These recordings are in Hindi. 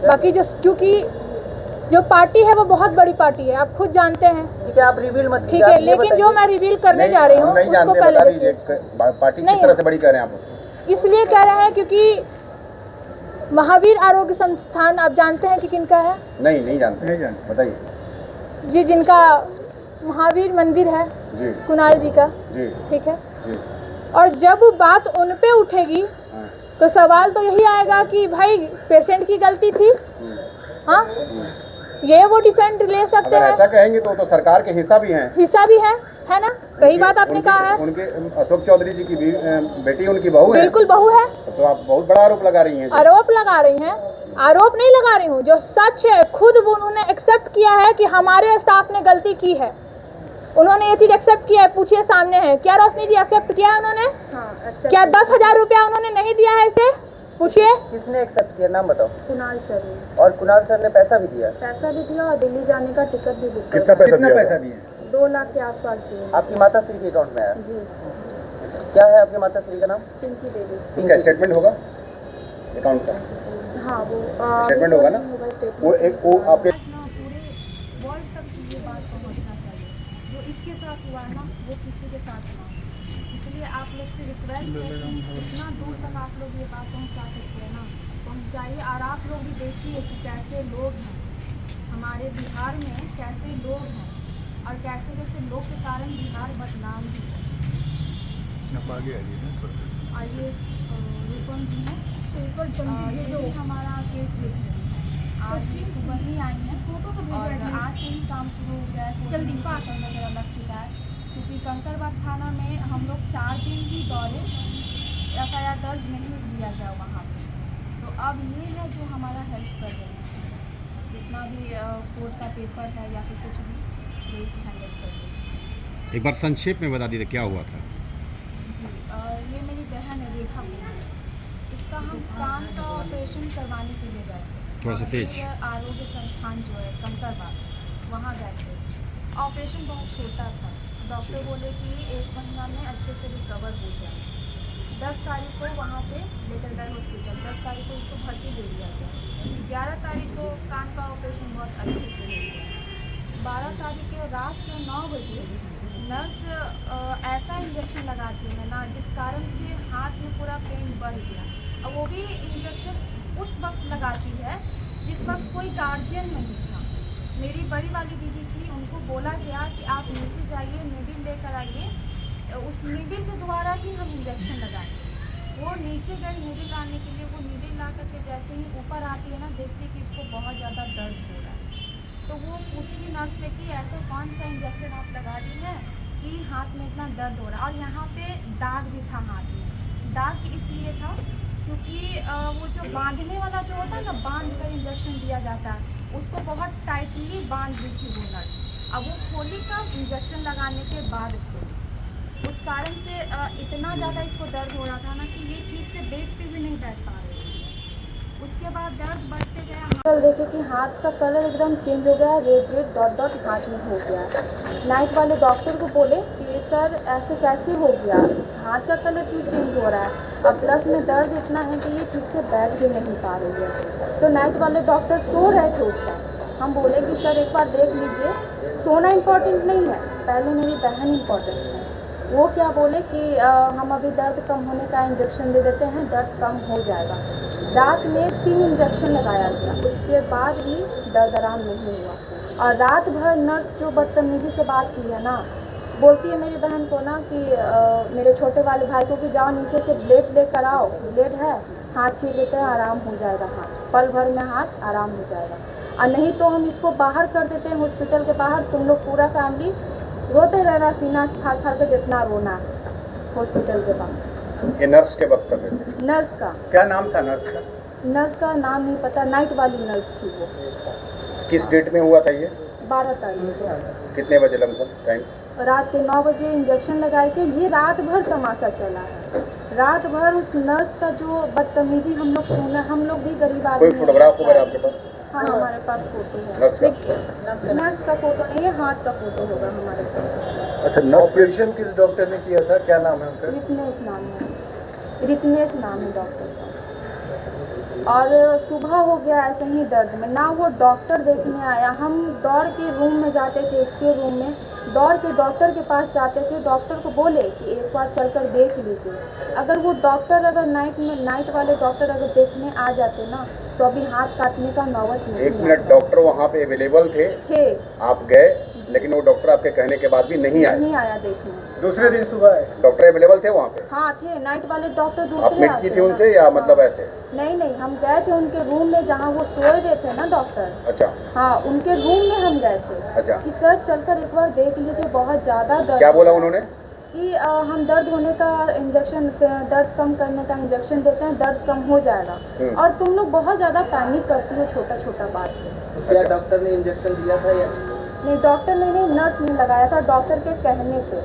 बाकी जो क्योंकि जो पार्टी है वो बहुत बड़ी पार्टी है, आप खुद जानते हैं। ठीक है, आप रिवील मत कीजिए। ठीक है, लेकिन जो मैं रिवील करने जा रही हूँ उसको पहले देखिए। पार्टी किस तरह से बड़ी कह रहे हैं आप? इसलिए कह रहे हैं क्योंकि महावीर आरोग्य संस्थान आप जानते हैं कि किनका है? नहीं जानते, बताइए जी, जिनका महावीर मंदिर है जी, कुणाल जी का जी, ठीक है जी। और जब बात उन पे उठेगी तो सवाल तो यही आएगा कि भाई पेशेंट की गलती थी। हाँ, ये वो डिफेंड ले सकते अगर हैं। ऐसा कहेंगे तो सरकार के हिस्सा भी हैं। हिस्सा भी है ना? सही बात आपने कहा है। उनके अशोक चौधरी जी की बेटी उनकी बहू है। बिल्कुल बहू है। तो आप बहुत बड़ा आरोप लगा रही हैं। आरोप लगा रही हैं? आरोप नहीं लगा रही हूँ, जो सच है खुद वो उन्होंने एक्सेप्ट किया है कि हमारे स्टाफ ने गलती की है। उन्होंने ये चीज एक्सेप्ट किया है, पूछिए सामने है। क्या रोशनी जी एक्सेप्ट किया है उन्होंने? क्या 10,000 रुपया उन्होंने नहीं दिया है इसे? पूछिए। किसने एक्सेप्ट किया, नाम बताओ। कुणाल सर ने। और कुणाल सर ने पैसा भी दिया? पैसा भी दिया और दिल्ली जाने का टिकट भी बुक कितना पैसा दिया? 2 लाख के आसपास दिए। आपकी माता श्री के अकाउंट में आया? जी। क्या है आपकी माता श्री का नाम? चिंकी देवी। इसका स्टेटमेंट होगा अकाउंट का? हाँ, वो स्टेटमेंट होगा ना? वो एक वो आपके पूरे वर्ल्ड तक ये बात पहुंचना चाहिए। जो इसके साथ हुआ है ना, वो किसी के साथ हुआ। इसलिए आप लोग से रिक्वेस्ट है कि जितना दूर तक आप लोग ये बात पहुंचा सकते हैं ना, पहुंचाइए। और आप लोग भी देखिए कि कैसे लोग हैं हमारे बिहार में, कैसे लोग हैं और कैसे कैसे लोग के कारण बिहार बदनाम भी है। और ये रूपम जी हैं, ये जो हमारा केस देख रहे हैं, आज भी सुबह ही आई हैं और आज से ही काम शुरू हो गया है। जल्दी पाकर वगैरह लग चुका है क्योंकि कंकड़बाग थाना में हम लोग 4 दिन ही दौरे, FIR दर्ज नहीं लिया गया वहाँ पे। तो अब ये है जो हमारा हेल्प कर रहे हैं, जितना भी कोर्ट का पेपर है या फिर कुछ भी ये हैंडल कर रहे हैं। एक बार संक्षेप में बता दीजिए क्या हुआ था? जी, ये मेरी बहन है रेखा। इसका हम कान का ऑपरेशन करवाने के लिए गए थे। थोड़ा सा तेज। आरोग्य संस्थान जो है कंकड़बाग, वहाँ गए थे। ऑपरेशन बहुत छोटा था। डॉक्टर बोले कि 1 महीना में अच्छे से रिकवर हो जाए। 10 तारीख को वहाँ पे लेकर गए हॉस्पिटल। 10 तारीख को इसको भर्ती दे दिया गया। 11 तारीख को कान का ऑपरेशन बहुत अच्छे से हो गया। 12 तारीख के रात के 9 बजे नर्स ऐसा इंजेक्शन लगाती है ना, जिस कारण से हाथ में पूरा पेन बढ़ गया। और वो भी इंजेक्शन उस वक्त लगाती है जिस वक्त कोई गार्जियन नहीं था। मेरी बड़ी वाली दीदी थी, उनको बोला गया कि आप नीचे जाइए, नीडल लेकर आइए, उस नीडल के द्वारा ही हम इंजेक्शन लगाएंगे। वो नीचे गई नीडल लाने के लिए। वो नीडल ला करके जैसे ही ऊपर आती है ना, देखती कि इसको बहुत ज़्यादा दर्द हो रहा है। तो वो पूछी नर्स से कि ऐसा कौन सा इंजेक्शन आप लगा दी है कि हाथ में इतना दर्द हो रहा है। और यहाँ पे दाग भी था हाथ में। दाग इसलिए था क्योंकि वो जो बांधने वाला जो होता है ना, बांध कर इंजेक्शन दिया जाता है, उसको बहुत टाइटली बांध दी थी वो नर्स। अब वो खोली कब? इंजेक्शन लगाने के बाद खोली। उस कारण से इतना ज़्यादा इसको दर्द हो रहा था ना कि ये ठीक से बेड पे भी नहीं बैठ पा रहे थे। उसके बाद दर्द बढ़ते गया। कल देखे कि हाथ का कलर एकदम चेंज हो गया, रेड डॉट डॉट हाथ में हो गया। नाइट वाले डॉक्टर को बोले कि सर ऐसे कैसे हो गया, हाथ का कलर क्यों चेंज हो रहा है। अब प्लस में दर्द इतना है कि ये ठीक से बैठ भी नहीं पा रही है। तो नाइट वाले डॉक्टर सो रहे थे उस टाइम। हम बोले कि सर एक बार देख लीजिए, सोना इम्पोर्टेंट नहीं है, पहले मेरी बहन इम्पोर्टेंट है। वो क्या बोले कि हम अभी दर्द कम होने का इंजेक्शन दे देते हैं, दर्द कम हो जाएगा। रात में 3 इंजेक्शन लगाया गया, उसके बाद भी दर्द आराम नहीं हुआ। और रात भर नर्स जो बदतमीजी से बात की है ना, बोलती है मेरी बहन को ना कि मेरे छोटे वाले भाई को कि जाओ नीचे से ब्लेड लेकर आओ, ब्लेड है, हाथ छीन लेते हैं, आराम हो जाएगा, हाथ पल भर में हाथ आराम हो जाएगा। और नहीं तो हम इसको बाहर कर देते हैं हॉस्पिटल के बाहर, तुम लोग पूरा फैमिली रोते रहना, सीना फाड़ फाड़ के जितना रोना है हॉस्पिटल के बाहर। ये नर्स के वक्त कर रहे थे? नर्स का क्या नाम था नर्स का? नर्स का नाम नहीं पता, नाइट वाली नर्स थी वो। किस डेट में हुआ था ये? 12 तारीख को। कितने बजे लमसम टाइम? रात के 9 बजे इंजेक्शन लगाए थे। ये रात भर तमाशा चला है, रात भर उस नर्स का जो बदतमीजी हम लोग सुना। हम लोग भी गरीब आदमी। कोई फोटोग्राफ वगैरह आपके पास? हाँ, हमारे पास फोटो है। नर्स का? नर्स का फोटो नहीं है, हाथ का फोटो होगा हमारे पास। अच्छा, ऑपरेशन किस डॉक्टर ने किया था, क्या नाम है उनका? रितनेश नाम है, रितनेश नाम है डॉक्टर का। और सुबह हो गया ऐसे ही दर्द में, ना वो डॉक्टर देखने आया। हम दौड़ के रूम में जाते थे, इसके रूम में दौड़ के डॉक्टर के पास जाते थे। डॉक्टर को बोले कि एक बार चलकर देख लीजिए। अगर वो डॉक्टर अगर नाइट वाले डॉक्टर अगर देखने आ जाते ना, तो अभी हाथ काटने का नौबत नहीं एक मिनट, डॉक्टर वहाँ पे अवेलेबल थे, आप गए, लेकिन वो डॉक्टर आपके कहने के बाद भी नहीं आया देखने। दूसरे दिन सुबह आए। डॉक्टर अवेलेबल थे वहाँ पे? हाँ थे, नाइट वाले डॉक्टर आप दूसरे मीट की थी उनसे या मतलब ऐसे? नहीं, हम गए थे उनके रूम में जहाँ वो सोए हुए थे ना डॉक्टर। अच्छा। हाँ, उनके रूम में हम गए थे। अच्छा। कि सर चलकर एक बार देख लीजिए, बहुत ज़्यादा दर्द। क्या बोला उन्होंने? कि हम दर्द होने का इंजेक्शन, दर्द कम करने का इंजेक्शन देते हैं, दर्द कम हो जाएगा। और तुम लोग बहुत ज़्यादा पैनिक करती हो छोटा बात पे। क्या डॉक्टर ने इंजेक्शन दिया था या नहीं? डॉक्टर ने नहीं, नर्स ने लगाया था, डॉक्टर के कहने पे।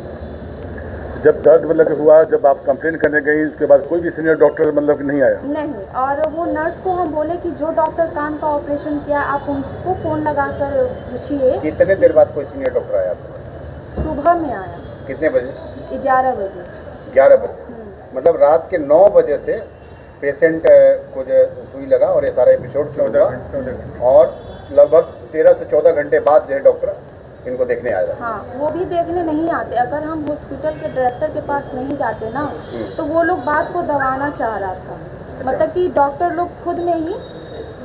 जब दर्द मतलब कि हुआ, जब आप कंप्लेन करने गई, उसके बाद कोई भी सीनियर डॉक्टर मतलब कि नहीं आया? नहीं। और वो नर्स को हम बोले कि जो डॉक्टर कान का ऑपरेशन किया, आप उनको फ़ोन लगा कर पूछिए। कितने देर बाद कोई सीनियर डॉक्टर आया आपके पास? सुबह में आया। कितने बजे? 11 बजे। 11 बजे। मतलब रात के 9 बजे से पेशेंट को जो सुई लगा और ये सारा एपिसोड शुरू हुआ, और लगभग 13 से 14 घंटे बाद जो है डॉक्टर इनको देखने आया। हाँ, वो भी देखने नहीं आते। अगर हम हॉस्पिटल के डायरेक्टर के पास नहीं जाते ना, तो वो लोग बात को दबाना चाह रहा था। मतलब कि डॉक्टर लोग खुद में ही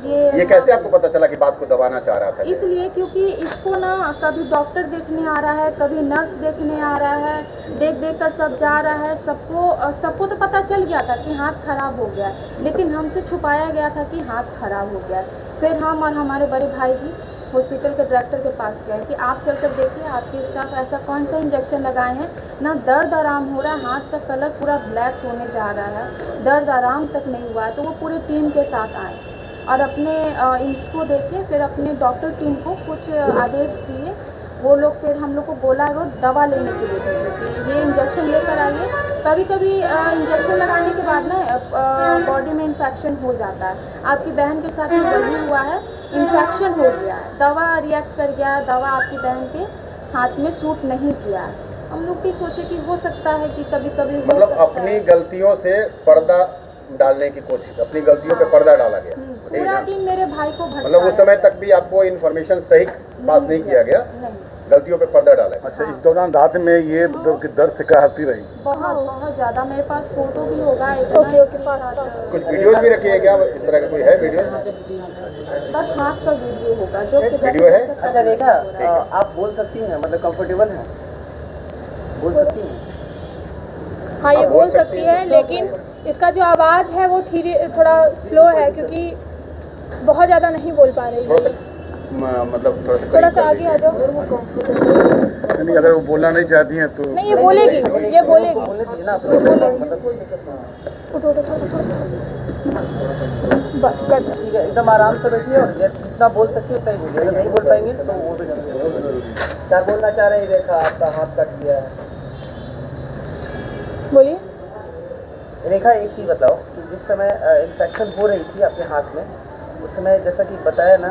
ये कैसे आपको पता चला कि बात को दबाना चाह रहा था? इसलिए क्योंकि इसको ना कभी डॉक्टर देखने आ रहा है, कभी नर्स देखने आ रहा है, देख कर सब जा रहा है। सबको तो पता चल गया था कि हाथ खराब हो गया, लेकिन हमसे छुपाया गया था कि हाथ खराब हो गया। फिर हम और हमारे बड़े भाई जी हॉस्पिटल के डायरेक्टर के पास गए कि आप चलकर देखिए, आपके स्टाफ ऐसा कौन सा इंजेक्शन लगाए हैं, ना दर्द आराम हो रहा है, हाथ का कलर पूरा ब्लैक होने जा रहा है, दर्द आराम तक नहीं हुआ है। तो वो पूरी टीम के साथ आए और अपने इसको देखे, फिर अपने डॉक्टर टीम को कुछ आदेश दिए। वो लोग फिर हम लोग को बोला रोज दवा लेने के लिए कि ये इंजेक्शन लेकर आइए। कभी इंजेक्शन लगाने के बाद ना बॉडी में इन्फेक्शन हो जाता है। आपकी बहन के साथ वही हुआ है, इन्फेक्शन हो गया है, दवा रिएक्ट कर गया है, दवा आपकी बहन के हाथ में सूट नहीं किया है। हम लोग भी सोचे कि हो सकता है कि कभी मतलब अपनी गलतियों से पर्दा डालने की कोशिश, अपनी गलतियों पे पर्दा डाला गया। पूरा दिन मेरे भाई को मतलब उस समय तक भी आपको इन्फॉर्मेशन सही पास नहीं किया गया, गलतियों पे पर्दा डाला। अच्छा, इस दौरान रात में ये मतलब कि दर्द से कहती रही? बहुत ज़्यादा। मेरे पास फोटो भी होगा। कुछ वीडियोज भी रखी है क्या इस तरह का? कोई है वीडियोज? बस हाथ का वीडियो होगा जो वीडियो है। अच्छा रेखा, आप बोल सकती हैं, मतलब कंफर्टेबल हैं, बोल सकती हैं? हाँ, ये आप बोल सकती है, लेकिन इसका जो आवाज़ है वो थोड़ा स्लो है, क्योंकि बहुत ज़्यादा नहीं बोल पा रही है। मतलब थोड़ा सा आगे आ जाओ। नहीं, अगर वो बोलना नहीं चाहती हैं तो नहीं, ये बोलेगी, ये बोलेगी। बोलने दीजिए ना आप ये बोलेगी। मतलब बस कर दो। ठीक है, एकदम आराम से बैठिए और जितना बोल सकती है उतना ही बोलिए। अगर नहीं बोल पाएंगे तो वो भी क्या बोलना चाह रहे हैं रेखा? आपका हाथ कट गया है। बोलिए। रेखा, एक चीज़ बताओ कि जिस समय इन्फेक्शन हो रही थी आपके हाथ में, उस समय जैसा कि बताया ना,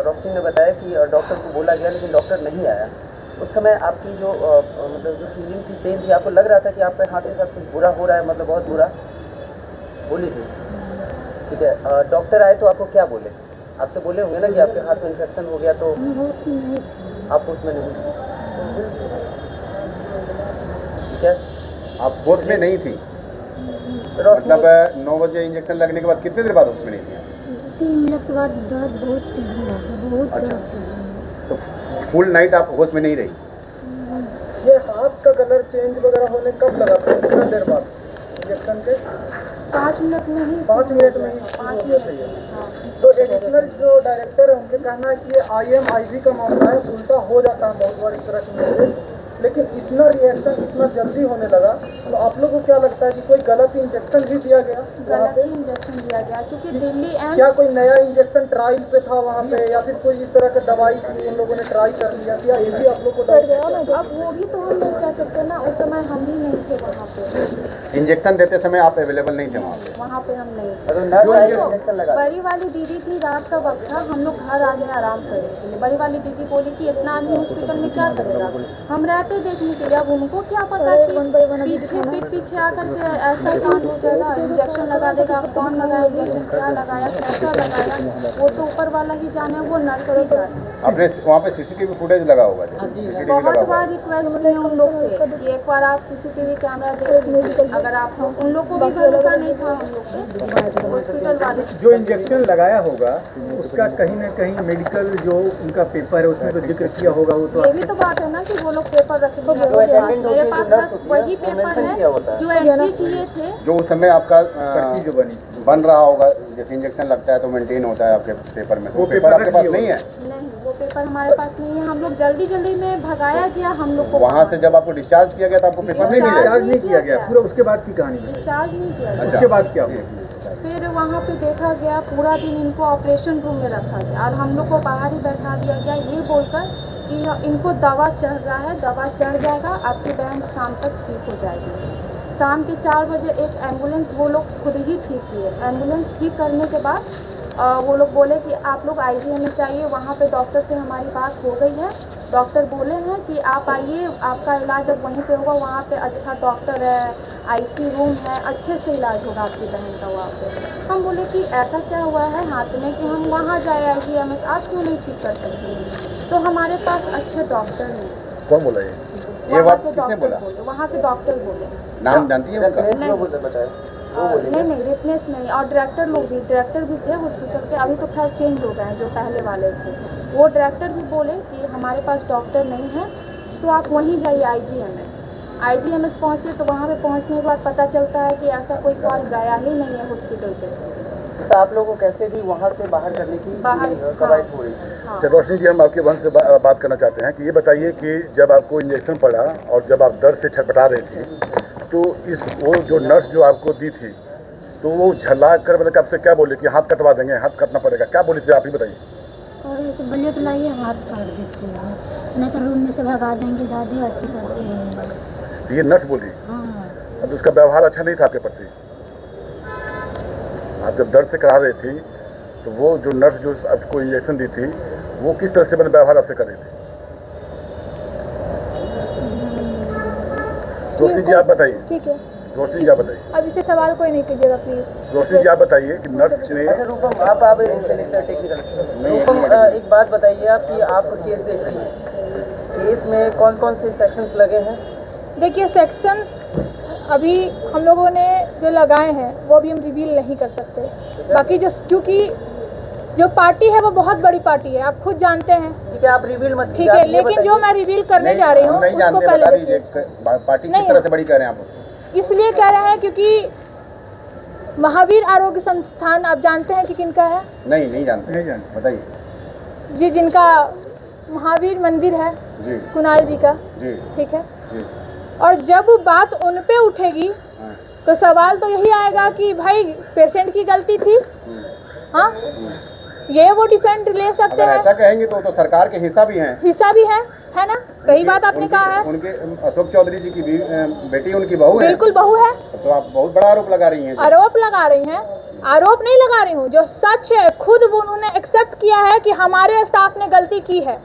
रोशनी ने बताया कि डॉक्टर को बोला गया लेकिन डॉक्टर नहीं आया। उस समय आपकी जो मतलब जो फीलिंग थी, पेन थी, आपको लग रहा था कि आपके हाथ के साथ कुछ बुरा हो रहा है, मतलब बहुत बुरा बोली थी? ठीक है, डॉक्टर आए तो आपको क्या बोले? आपसे बोले होंगे ना कि आपके हाथ में इन्फेक्शन हो गया, तो आप उसमें नहीं थे? ठीक है, आप होश में नहीं थी? मतलब 9 बजे इंजेक्शन लगने के बाद कितने देर बाद होश में नहीं थी? 3 मिनट के बाद दर्द बहुत तेज हुआ, बहुत अच्छा। दर्द तेज हुआ। तो फुल नाइट आप होश में नहीं रही? ये हाथ का कलर चेंज वगैरह होने कब लगा था? कितना देर बाद इंजेक्शन के? 5 मिनट में ही 5 मिनट में ही 5 मिनट। तो एडिशनल जो डायरेक्टर है उनके कहना है कि ये IMIV का मामला है, उल्टा हो जाता है बहुत बार इस तरह की चीजें, लेकिन इतना रिएक्शन इतना जल्दी होने लगा। तो आप लोग को क्या लगता है कि कोई गलत इंजेक्शन भी दिया गया? गलत ही इंजेक्शन दिया गया, क्योंकि दिल्ली क्या कोई नया इंजेक्शन ट्रायल पे था वहाँ पे, या फिर कोई इस तरह का दवाई थी उन लोगों ने ट्राई कर लिया? क्या ये भी आप लोग को डर गया? अब वो भी तो हम नहीं कह सकते ना, उस समय हम भी नहीं थे वहाँ पे। इंजेक्शन देते समय आप अवेलेबल नहीं थे वहाँ पे? वहाँ पे हम नहीं थे। अगर नर्स आए तो इंजेक्शन लगा। बड़ी वाली दीदी थी, रात का वक्त था, हम लोग घर आने आराम कर रहे थे। बड़ी वाली दीदी बोली कि इतना आदमी हॉस्पिटल में क्या करेगा? हम रहे आते देखने के लिए। अब उनको क्या पता कि पीछे आकर के ऐसा कांड हो जाएगा, इंजेक्शन लगा देगा, कौन लगाया इंजेक्शन, क्या लगाया, कैसा लगाया, वो तो ऊपर वाला ही जाने, वो नर्स ही जाने। आपने वहाँ पे सीसीटीवी फुटेज लगा होगा, सीसीटीवी लगा बहुत होगा। बार रिक्वेस्ट की है उन लोग से कि एक बार आप सीसीटीवी कैमरा देख लीजिए। अगर आप उन लोग को भी भरोसा नहीं था हम लोग पे, हॉस्पिटल वाले। जो इंजेक्शन लगाया होगा उसका कहीं ना कहीं मेडिकल जो उनका पेपर है उसमें तो जिक्र किया होगा, वो तो ये भी तो बात है ना कि वो लोग पेपर रख दिए हैं। मेरे पास बस वही पेपर है जो एंट्री किए थे। जो उस समय आपका पर्ची जो बनी बन रहा होगा, जैसे इंजेक्शन लगता है तो मेंटेन होता है आपके पेपर में, वो पेपर आपके पास नहीं है? नहीं, वो पेपर हमारे पास नहीं है। हम लोग जल्दी में भगाया गया हम लोग को। वहाँ से जब आपको डिस्चार्ज किया गया तो आपको पेपर नहीं मिले? डिस्चार्ज नहीं किया गया पूरा, उसके बाद की कहानी है। डिस्चार्ज नहीं किया गया। उसके बाद क्या हुआ? फिर वहाँ पे देखा गया, पूरा दिन इनको ऑपरेशन रूम में रखा गया और हम लोग को बाहर ही बैठा दिया गया, ये बोलकर कि इनको दवा चढ़ रहा है, दवा चढ़ जाएगा, आपकी बहन शाम तक ठीक हो जाएगी। शाम के 4 बजे एक एम्बुलेंस वो लोग खुद ही ठीक किए। एम्बुलेंस ठीक करने के बाद वो लोग बोले कि आप लोग IGMS चाहिए। वहाँ पे डॉक्टर से हमारी बात हो गई है। डॉक्टर बोले हैं कि आप आइए, आपका इलाज अब वहीं पे होगा, वहाँ पे अच्छा डॉक्टर है, IC रूम है, अच्छे से इलाज होगा आपकी बहन का वहाँ पे। हम बोले कि ऐसा क्या हुआ है हाथ में कि हम वहाँ जाए IGMS, आज क्यों नहीं ठीक कर सकते? तो हमारे पास अच्छे डॉक्टर नहीं। कौन बोला ये बात किसने बोला? वहाँ के डॉक्टर बोले। नाम जानती है उनका? नहीं, रिप्लेस नहीं। और डायरेक्टर भी थे हॉस्पिटल के, अभी तो खैर चेंज हो गए हैं, जो पहले वाले थे वो डायरेक्टर भी बोले कि हमारे पास डॉक्टर नहीं है, तो आप वहीं जाइए IGMS पहुँचे। तो वहाँ पे पहुँचने के बाद पता चलता है कि ऐसा कोई कॉल गया ही नहीं है हॉस्पिटल पे। तो आप लोगों को कैसे भी वहाँ से बाहर करने की कवायद हो रही थी? अच्छा रोशनी जी, हम आपके वंश से बात करना चाहते हैं कि ये बताइए कि जब आपको इंजेक्शन पड़ा और जब आप दर्द से छटपटा रही थी, तो वो जो नर्स जो आपको दी थी, तो वो झल्ला कर मतलब आपसे क्या बोले कि हाथ कटवा देंगे, हाथ काटना पड़ेगा, क्या बोली थी आप ही बताइए? और ऐसे ब्लेड लाइए हाथ काट देते हैं, नहीं तो रूम में से भगा देंगे, दादी अच्छी करते हैं। ये नर्स बोली? हाँ। अब उसका व्यवहार अच्छा नहीं था आपके प्रति? आप जब दर्द से करा रही थी तो वो जो नर्स जो आपको इंजेक्शन दी थी वो किस तरह से मतलब व्यवहार आपसे कर रही थी? रोशनी जी आप बताइए। ठीक है, रोशनी जी आप बताइए। अब इससे सवाल कोई नहीं कीजिएगा प्लीज। रोशनी जी आप बताइए कि नर्स ने अच्छा रूपम, आप टेक्निकल रूपम, एक बात बताइए आप कि आप केस देख रही हैं, केस में कौन कौन से सेक्शंस लगे हैं? देखिए, सेक्शंस अभी हम लोगों ने जो लगाए हैं वो अभी हम रिवील नहीं कर सकते। बाकी जो, क्योंकि जो पार्टी है वो बहुत बड़ी पार्टी है, आप खुद जानते हैं। ठीक है, आप रिवील मत कीजिए। ठीक है, लेकिन जो मैं रिवील करने जा रही हूँ नहीं उसको जानते, पहले बता देखिए। दीजिए पार्टी किस तरह से बड़ी कह रहे हैं आप उसको? इसलिए कह रहे हैं क्योंकि महावीर आरोग्य संस्थान आप जानते हैं कि किनका है? नहीं जानते। नहीं जानते, बताइए जी, जिनका महावीर मंदिर है जी, कुणाल जी का। जी ठीक है, जी। और जब बात उन पे उठेगी हाँ। तो सवाल तो यही आएगा कि भाई पेशेंट की गलती थी। हाँ, ये वो डिफेंड ले सकते अगर हैं। ऐसा कहेंगे तो सरकार के हिस्सा भी हैं। हिस्सा भी है ना? सही बात आपने कहा है। उनके अशोक चौधरी जी की बेटी उनकी बहू है। बिल्कुल बहू है। तो आप बहुत बड़ा आरोप लगा रही हैं। आरोप लगा रही हैं? आरोप नहीं लगा रही हूँ, जो सच है खुद वो उन्होंने एक्सेप्ट किया है कि हमारे स्टाफ ने गलती की है।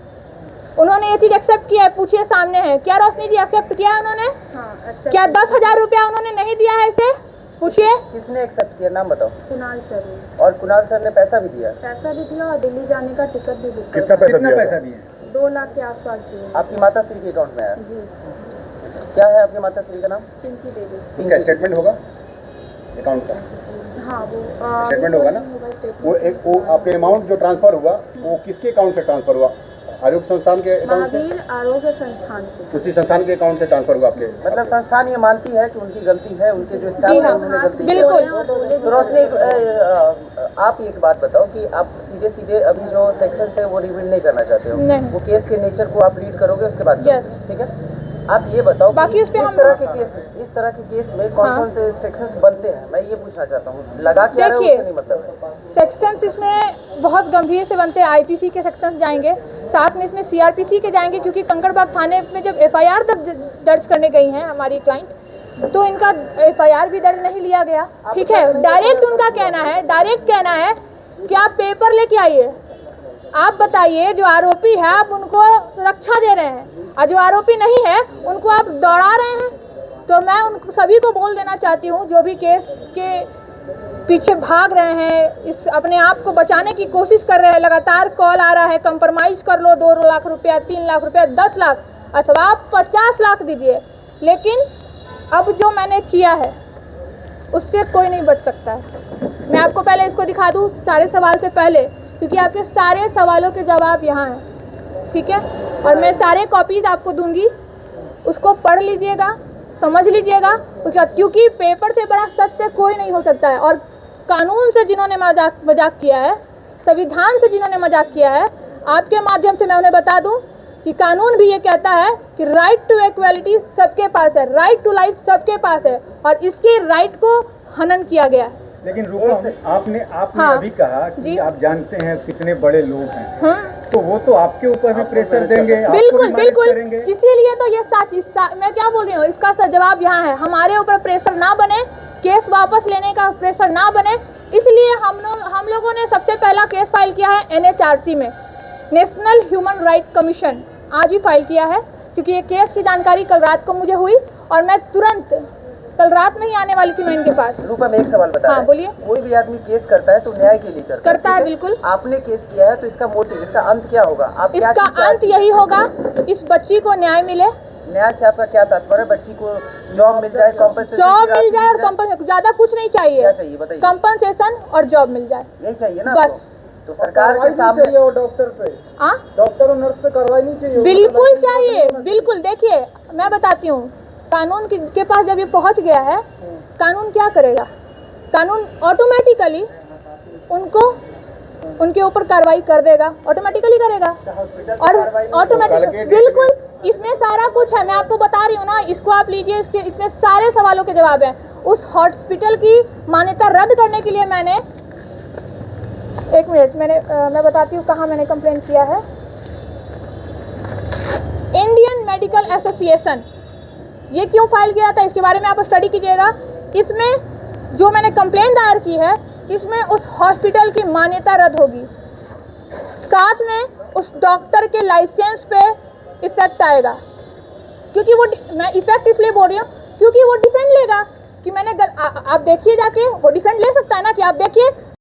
उन्होंने ये चीज एक्सेप्ट किया है, पूछिए सामने है। क्या रोशनी जी एक्सेप्ट किया है उन्होंने? हाँ, क्या 10,000 रुपया उन्होंने नहीं दिया है इसे? पूछिए। किसने एक्सेप्ट किया, नाम बताओ। कुणाल सर ने। और कुणाल सर ने पैसा भी दिया? पैसा भी दिया और दिल्ली जाने का टिकट भी बुक कितना कितना पैसा पैसा दिए? 2 लाख के आसपास दिए। आपकी माता श्री के अकाउंट में आया? जी। क्या है आपकी माता श्री का नाम? पिंकी देवी। उसका स्टेटमेंट होगा अकाउंट का? हाँ, वो स्टेटमेंट होगा ना? स्टेटमेंट। वो आपके अमाउंट जो ट्रांसफर हुआ वो किसके अकाउंट से ट्रांसफर हुआ? आरोग्य संस्थान के अकाउंट से? महावीर आरोग्य संस्थान से। उसी संस्थान के अकाउंट से ट्रांसफर हुआ आपके? मतलब संस्थान ये मानती है कि उनकी गलती है, उनके जो जी स्टाफ है हाँ, उन्होंने गलती की है। बिल्कुल। तो रोशनी, आप एक बात बताओ कि आप सीधे अभी जो सेक्शन है वो रिवील नहीं करना चाहते हो? नहीं। वो केस के नेचर को आप रीड करोगे उसके बाद Yes. ठीक है। आप ये बताओ बाकी कि उस पे इस हम- तरह के केस में कौन हाँ। कौन से सेक्शंस बनते हैं, मैं ये पूछना चाहता हूँ। लगा क्या रहे हो देखिए, उससे नहीं मतलब है। सेक्शंस इसमें बहुत गंभीर से बनते हैं। IPC के सेक्शंस जाएंगे, साथ में इसमें CRPC के जाएंगे, क्योंकि कंकड़बाग थाने में जब FIR दर्ज करने गई हैं हमारी क्लाइंट, तो इनका FIR भी दर्ज नहीं लिया गया। ठीक है, डायरेक्ट उनका कहना है कि आप पेपर लेके आइए। आप बताइए, जो आरोपी है आप उनको रक्षा दे रहे हैं और जो आरोपी नहीं है उनको आप दौड़ा रहे हैं। तो मैं उनको सभी को बोल देना चाहती हूँ, जो भी केस के पीछे भाग रहे हैं, इस अपने आप को बचाने की कोशिश कर रहे हैं, लगातार कॉल आ रहा है कंप्रोमाइज़ कर लो, 2 लाख रुपया, 3 लाख रुपया, 10 लाख अथवा आप 50 लाख दीजिए, लेकिन अब जो मैंने किया है उससे कोई नहीं बच सकता है। मैं आपको पहले इसको दिखा दूँ सारे सवाल से पहले, क्योंकि आपके सारे सवालों के जवाब यहाँ हैं, ठीक है। और मैं सारे कॉपीज़ आपको दूंगी, उसको पढ़ लीजिएगा, समझ लीजिएगा उसके बाद, क्योंकि पेपर से बड़ा सत्य कोई नहीं हो सकता है। और कानून से जिन्होंने मजाक किया है, संविधान से जिन्होंने मजाक किया है, आपके माध्यम से मैं उन्हें बता दूं कि कानून भी ये कहता है कि राइट टू इक्वालिटी सबके पास है, राइट टू लाइफ सबके पास है, और इसके राइट को हनन किया गया है। लेकिन रूपा, आपने हाँ, अभी कहा कि आप जानते हैं कितने बड़े लोग हैं, हाँ, तो वो तो आपके ऊपर भी प्रेशर देंगे, बिल्कुल बिल्कुल, इसीलिए तो ये मैं क्या बोल रही हूँ, इसका जवाब यहाँ है। हमारे ऊपर प्रेशर ना बने, केस वापस लेने का प्रेशर ना बने, इसलिए हम लोगों ने सबसे पहला केस फाइल किया है NHRC में, नेशनल ह्यूमन राइट कमीशन, आज ही फाइल किया है, क्योंकि ये केस की जानकारी कल रात को मुझे हुई और मैं तुरंत कल रात में ही आने वाली थी मैं इनके पास। रूपा, मैं एक सवाल बता हाँ, बोलिए। कोई भी आदमी केस करता है तो न्याय के लिए करता है, बिल्कुल। आपने केस किया है तो इसका मोटिव, इसका अंत क्या होगा? आप इसका अंत यही होगा, इस बच्ची को न्याय मिले। न्याय से आपका क्या तात्पर्य है? बच्ची को जॉब मिल जाए, जॉब मिल जाए और कंपनसेशन, ज्यादा कुछ नहीं चाहिए। क्या चाहिए बताइए? कंपनसेशन और जॉब मिल जाए, यही चाहिए ना बस। तो सरकार के सामने वो डॉक्टर पे, डॉक्टर और नर्स पे कार्रवाई नहीं चाहिए? बिल्कुल चाहिए, बिल्कुल। देखिए, मैं बताती हूँ, कानून के पास जब ये पहुँच गया है, कानून क्या करेगा? कानून ऑटोमेटिकली उनके ऊपर कार्रवाई कर देगा, ऑटोमेटिकली करेगा, और ऑटोमेटिक, बिल्कुल। इसमें सारा कुछ है, मैं आपको बता रही हूँ ना, इसको आप लीजिए, इसमें सारे सवालों के जवाब हैं। उस हॉस्पिटल की मान्यता रद्द करने के लिए मैंने, एक मिनट, मैं बताती हूँ कहाँ मैंने कंप्लेंट किया है। इंडियन मेडिकल एसोसिएशन, ये क्यों फाइल किया था इसके बारे में आप स्टडी कीजिएगा। इसमें जो मैंने कंप्लेंट दायर की है, इसमें उस हॉस्पिटल की मान्यता रद्द होगी, साथ में उस डॉक्टर के लाइसेंस पे इफेक्ट आएगा, क्योंकि वो, मैं इफेक्ट इसलिए बोल रही हूँ क्योंकि वो डिफेंड लेगा कि मैंने आप देखिए जाके, वो डिफेंड ले सकता है ना कि आप देखिए